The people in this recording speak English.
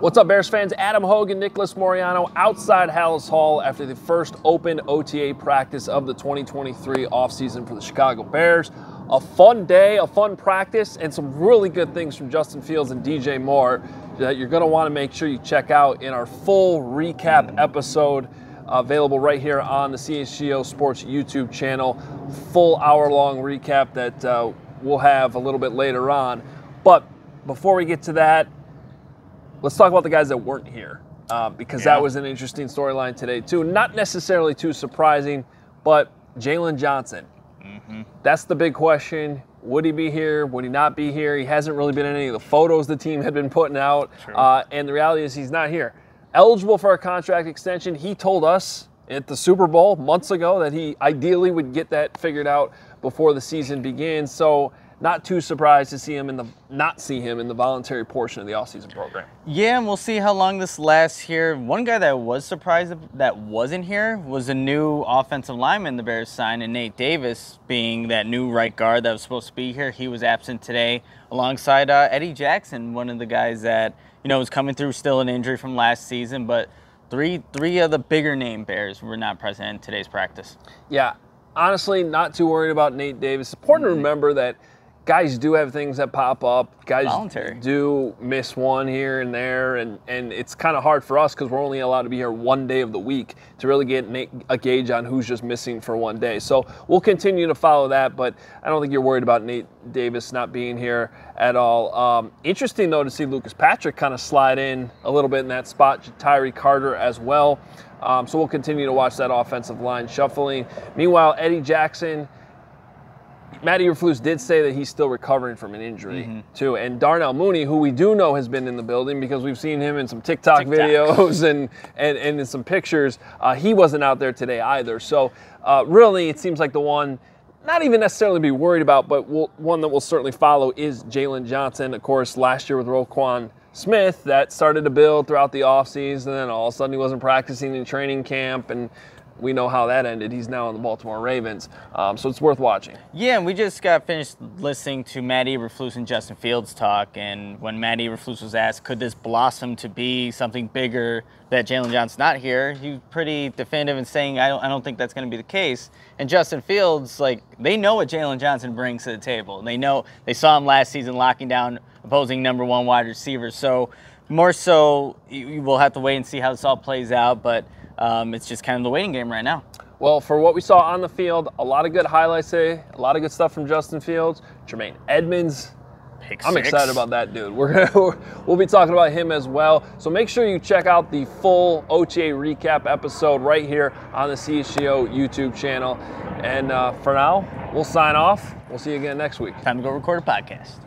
What's up, Bears fans? Adam Hoge and Nicholas Moreano outside Halas Hall after the first open OTA practice of the 2023 offseason for the Chicago Bears. A fun day, a fun practice, and some really good things from Justin Fields and DJ Moore that you're going to want to make sure you check out in our full recap episode available right here on the CHGO Sports YouTube channel. Full hour-long recap that we'll have a little bit later on. But before we get to that, let's talk about the guys that weren't here because that was an interesting storyline today too. Not necessarily too surprising, but Jaylon Johnson. That's the big question. Would he be here? Would he not be here? He hasn't really been in any of the photos the team had been putting out. And the reality is he's not here. Eligible for a contract extension. He told us at the Super Bowl months ago that he ideally would get that figured out before the season begins. So not too surprised to see him not see him in the voluntary portion of the offseason program. Yeah, and we'll see how long this lasts here. One guy that was surprised that wasn't here was a new offensive lineman the Bears signed, and Nate Davis being that new right guard that was supposed to be here. He was absent today alongside Eddie Jackson, one of the guys that, you know, was coming through still an injury from last season, but three of the bigger name Bears were not present in today's practice. Yeah, honestly, not too worried about Nate Davis. It's important to remember that guys do have things that pop up. Guys do miss one here and there, and it's kind of hard for us because we're only allowed to be here one day of the week to really get a gauge on who's just missing for one day. So we'll continue to follow that, but I don't think you're worried about Nate Davis not being here at all. Interesting, though, to see Lucas Patrick kind of slide in a little bit in that spot, Tyree Carter as well. So we'll continue to watch that offensive line shuffling. Meanwhile, Eddie Jackson, Matt Eberflus did say that he's still recovering from an injury, too. And Darnell Mooney, who we do know has been in the building because we've seen him in some TikTok videos and in some pictures, he wasn't out there today either. So really, it seems like the one not even necessarily be worried about, but one that we'll certainly follow is Jaylon Johnson. Of course, last year with Roquan Smith, that started to build throughout the offseason, and then all of a sudden he wasn't practicing in training camp, and we know how that ended. He's now on the Baltimore Ravens, so it's worth watching. Yeah, and we just got finished listening to Matt Eberflus and Justin Fields talk, and when Matt Eberflus was asked, could this blossom to be something bigger that Jaylon Johnson's not here, he was pretty definitive in saying, I don't think that's going to be the case. And Justin Fields, like, they know what Jaylon Johnson brings to the table. They know, they saw him last season locking down opposing #1 wide receivers. So more so, we'll have to wait and see how this all plays out, but it's just kind of the waiting game right now. Well, for what we saw on the field, a lot of good highlights today, a lot of good stuff from Justin Fields. Jermaine Edmonds, I'm excited about that dude. We'll be talking about him as well. So make sure you check out the full OTA recap episode right here on the CHGO YouTube channel. And for now, we'll sign off. We'll see you again next week. Time to go record a podcast.